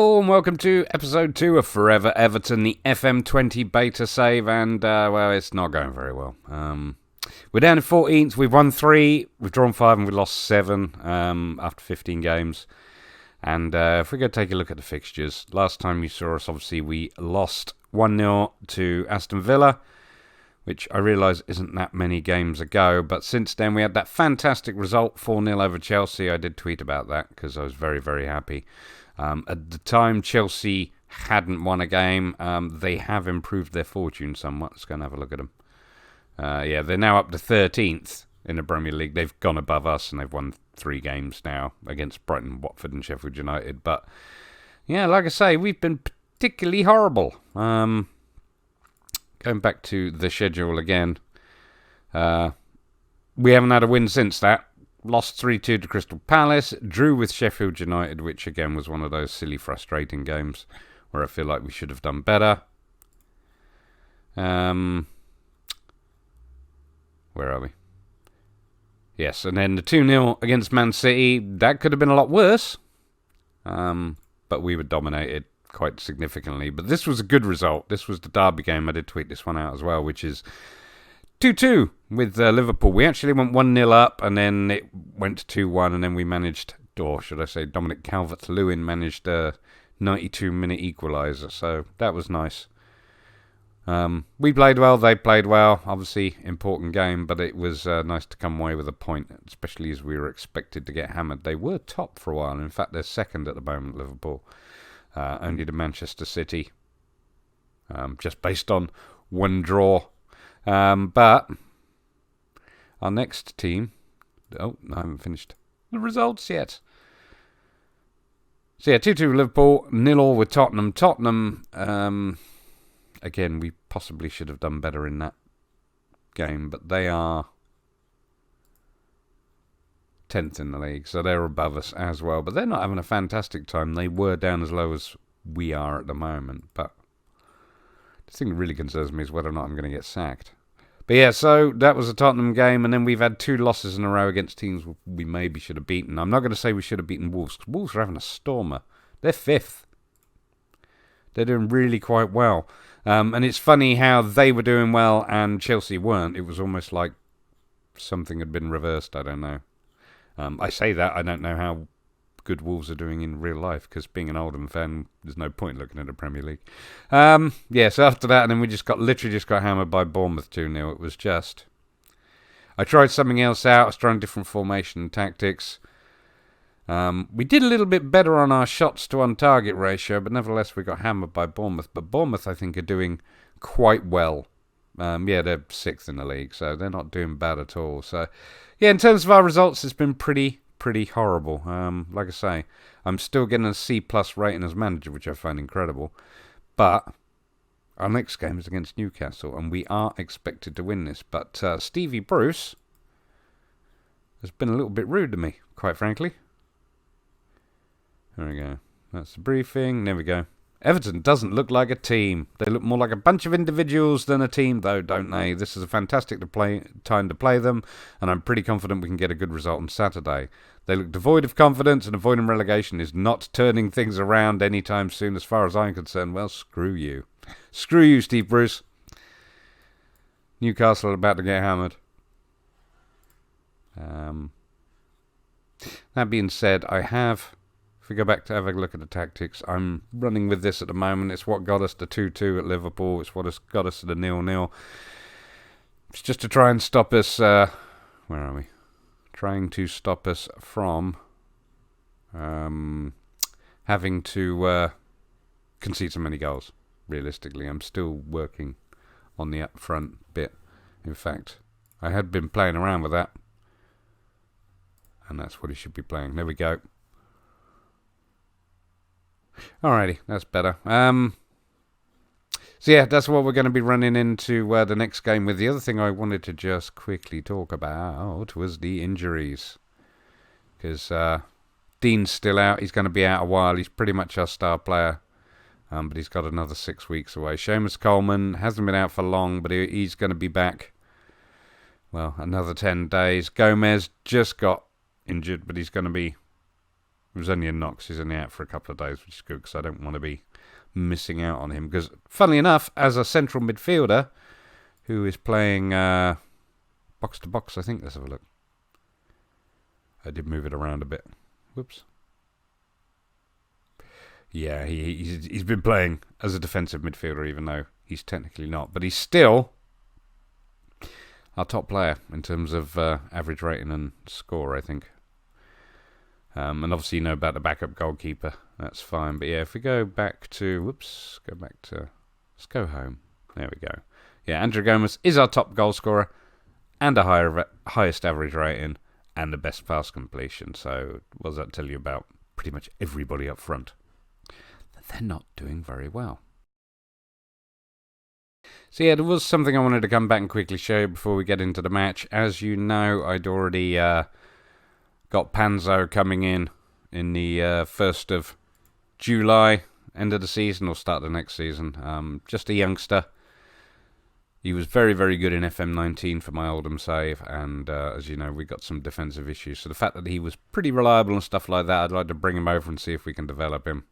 Hello and welcome to episode 2 of Forever Everton, the FM20 beta save, and well, it's not going very well. We're down to 14th, we've won 3, we've drawn 5 and we've lost 7 after 15 games. And if we go take a look at the fixtures, last time you saw us, obviously we lost 1-0 to Aston Villa, which I realise isn't that many games ago, but since then we had that fantastic result, 4-0 over Chelsea. I did tweet about that because I was very, very happy. At the time, Chelsea hadn't won a game. They have improved their fortune somewhat. Let's go and have a look at them. Yeah, they're now up to 13th in the Premier League. They've gone above us and they've won 3 games now against Brighton, Watford and Sheffield United. But, yeah, like I say, we've been particularly horrible. Going back to the schedule again, we haven't had a win since that. Lost 3-2 to Crystal Palace, drew with Sheffield United, which again was one of those silly, frustrating games where I feel like we should have done better. Where are we? Yes, and then the 2-0 against Man City, that could have been a lot worse, but we were dominated quite significantly. But this was a good result. This was the derby game. I did tweet this one out as well, which is 2-2 with Liverpool. We actually went 1-0 up, and then it went to 2-1, and then we managed, or should I say, Dominic Calvert-Lewin managed a 92-minute equaliser, so that was nice. We played well, they played well. Obviously, important game, but it was nice to come away with a point, especially as we were expected to get hammered. They were top for a while. In fact, they're second at the moment, Liverpool. Only to Manchester City, just based on one draw. But our next team... Oh, I haven't finished the results yet. So yeah, 2-2 Liverpool, 0-0 with Tottenham. Tottenham, again, we possibly should have done better in that game, but they are 10th in the league, so they're above us as well. But they're not having a fantastic time. They were down as low as we are at the moment, but the thing that really concerns me is whether or not I'm going to get sacked. But yeah, so that was a Tottenham game, and then we've had 2 losses in a row against teams we maybe should have beaten. I'm not going to say we should have beaten Wolves, because Wolves are having a stormer. They're 5th. They're doing really quite well. And it's funny how they were doing well and Chelsea weren't. It was almost like something had been reversed. I don't know. I say that, I don't know how good Wolves are doing in real life, because being an Oldham fan, there's no point looking at the Premier League. Yeah, so after that, and then we literally just got hammered by Bournemouth 2-0. It was just... I tried something else out. I was trying different formation and tactics. We did a little bit better on our shots to on target ratio, but nevertheless we got hammered by Bournemouth. But Bournemouth, I think, are doing quite well. Yeah, they're 6th in the league, so they're not doing bad at all. So, yeah, in terms of our results, it's been pretty horrible. Like I say, I'm still getting a C+ rating as manager, which I find incredible. But our next game is against Newcastle, and we are expected to win this. But Stevie Bruce has been a little bit rude to me, quite frankly. There we go. That's the briefing. There we go. Everton doesn't look like a team. They look more like a bunch of individuals than a team, though, don't they? This is a fantastic time to play them, and I'm pretty confident we can get a good result on Saturday. They look devoid of confidence, and avoiding relegation is not turning things around anytime soon, as far as I'm concerned. Well, screw you. Screw you, Steve Bruce. Newcastle are about to get hammered. That being said, if we go back to have a look at the tactics, I'm running with this at the moment. It's what got us the 2-2 at Liverpool. It's what has got us to the 0-0. It's just to try and stop us... where are we? Trying to stop us from having to concede so many goals, realistically. I'm still working on the up front bit. In fact, I had been playing around with that. And that's what he should be playing. There we go. Alrighty, that's better. So yeah, that's what we're going to be running into the next game with. The other thing I wanted to just quickly talk about was the injuries. Because Dean's still out. He's going to be out a while. He's pretty much our star player. But he's got another 6 weeks away. Seamus Coleman hasn't been out for long, but he's going to be back, well, another 10 days. Gomez just got injured, but he's going to be It was only a knock. He's only out for a couple of days, which is good because I don't want to be missing out on him. Because, funnily enough, as a central midfielder who is playing box to box, I think. Let's have a look. I did move it around a bit. Whoops. Yeah, he's been playing as a defensive midfielder, even though he's technically not. But he's still our top player in terms of average rating and score, I think. And obviously you know about the backup goalkeeper. That's fine. But yeah, if we go back to... Whoops. Let's go home. There we go. Yeah, Andrew Gomez is our top goal scorer and a highest average rating and the best pass completion. So what does that tell you about pretty much everybody up front? That they're not doing very well. So yeah, there was something I wanted to come back and quickly show you before we get into the match. As you know, I'd already got Panzo coming in the 1st of July, end of the season or start of the next season. Just a youngster. He was very, very good in FM19 for my Oldham save, and as you know, we got some defensive issues. So the fact that he was pretty reliable and stuff like that, I'd like to bring him over and see if we can develop him.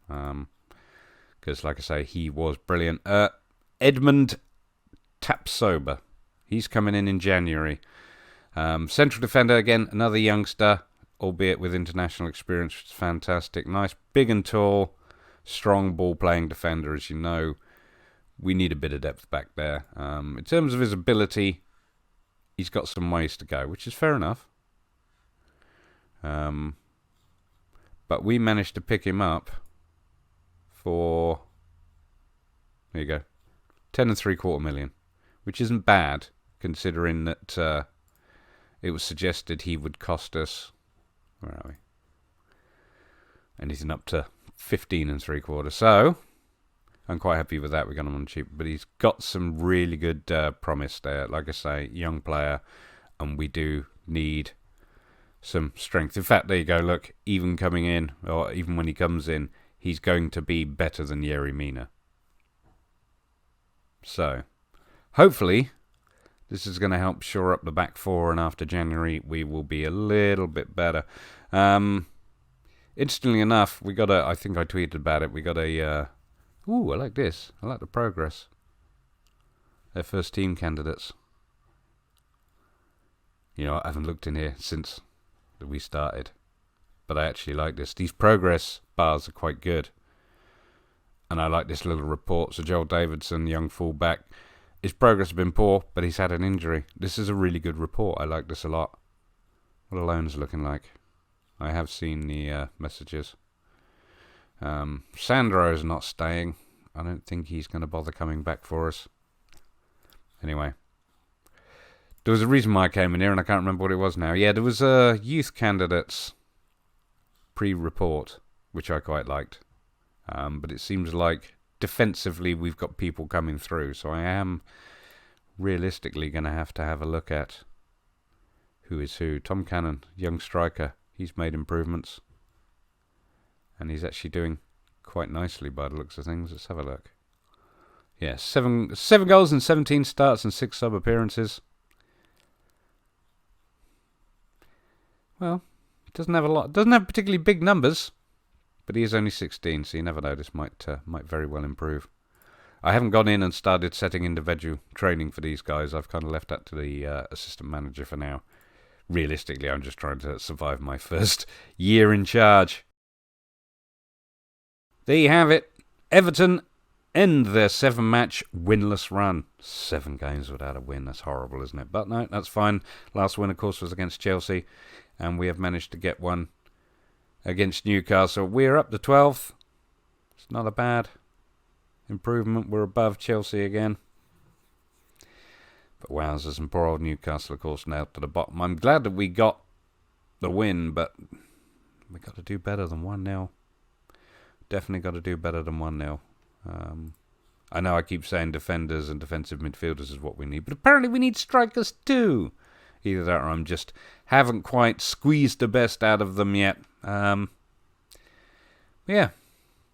Because, like I say, he was brilliant. Edmund Tapsoba. He's coming in January. Central defender, again, another youngster, albeit with international experience, which is fantastic. Nice, big and tall, strong ball-playing defender, as you know. We need a bit of depth back there. In terms of his ability, he's got some ways to go, which is fair enough. But we managed to pick him up for, there you go, 10.75 million, which isn't bad, considering that it was suggested he would cost us, where are we? Anything up to 15.75. So I'm quite happy with that. We got him on cheap, but he's got some really good promise there. Like I say, young player, and we do need some strength. In fact, there you go. Look, even coming in, or even when he comes in, he's going to be better than Yerry Mina. So, hopefully, this is going to help shore up the back four, and after January, we will be a little bit better. Interestingly enough, we got I think I tweeted about it, we got a, ooh, I like this. I like the progress. Their first team candidates. You know, I haven't looked in here since we started, but I actually like this. These progress bars are quite good. And I like this little report. So Joel Davidson, young fullback, his progress has been poor, but he's had an injury. This is a really good report. I like this a lot. What are loans looking like? I have seen the messages. Sandro's not staying. I don't think he's going to bother coming back for us. Anyway. There was a reason why I came in here, and I can't remember what it was now. Yeah, there was a youth candidates pre-report, which I quite liked. But it seems like defensively we've got people coming through. So I am realistically going to have a look at who is who. Tom Cannon, young striker. He's made improvements. And he's actually doing quite nicely by the looks of things. Let's have a look. Yeah, 7 goals in 17 starts and 6 sub-appearances. Well, doesn't have a lot. Doesn't have particularly big numbers. But he is only 16, so you never know. This might very well improve. I haven't gone in and started setting individual training for these guys. I've kind of left that to the assistant manager for now. Realistically, I'm just trying to survive my first year in charge. There you have it. Everton end their 7-match winless run. 7 games without a win. That's horrible, isn't it? But no, that's fine. Last win, of course, was against Chelsea. And we have managed to get one against Newcastle. We're up to 12th. It's not a bad improvement. We're above Chelsea again. But wowzers, and poor old Newcastle, of course, now to the bottom. I'm glad that we got the win, but we got to do better than 1-0. Definitely got to do better than 1-0. I know I keep saying defenders and defensive midfielders is what we need, but apparently we need strikers too. Either that or I'm just haven't quite squeezed the best out of them yet. Yeah,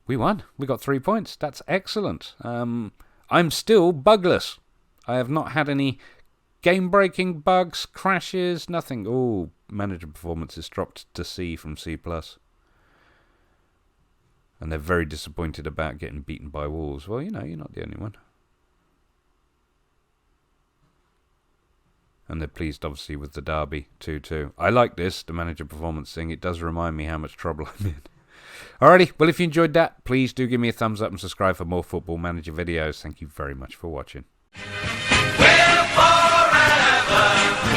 we won. We got 3 points. That's excellent. I'm still bugless. I have not had any game-breaking bugs, crashes, nothing. Oh, manager performance is dropped to C from C+. And they're very disappointed about getting beaten by Wolves. Well, you're not the only one. And they're pleased, obviously, with the derby 2-2. I like this, the manager performance thing. It does remind me how much trouble I'm in. Alrighty, well, if you enjoyed that, please do give me a thumbs up and subscribe for more Football Manager videos. Thank you very much for watching. We'll forever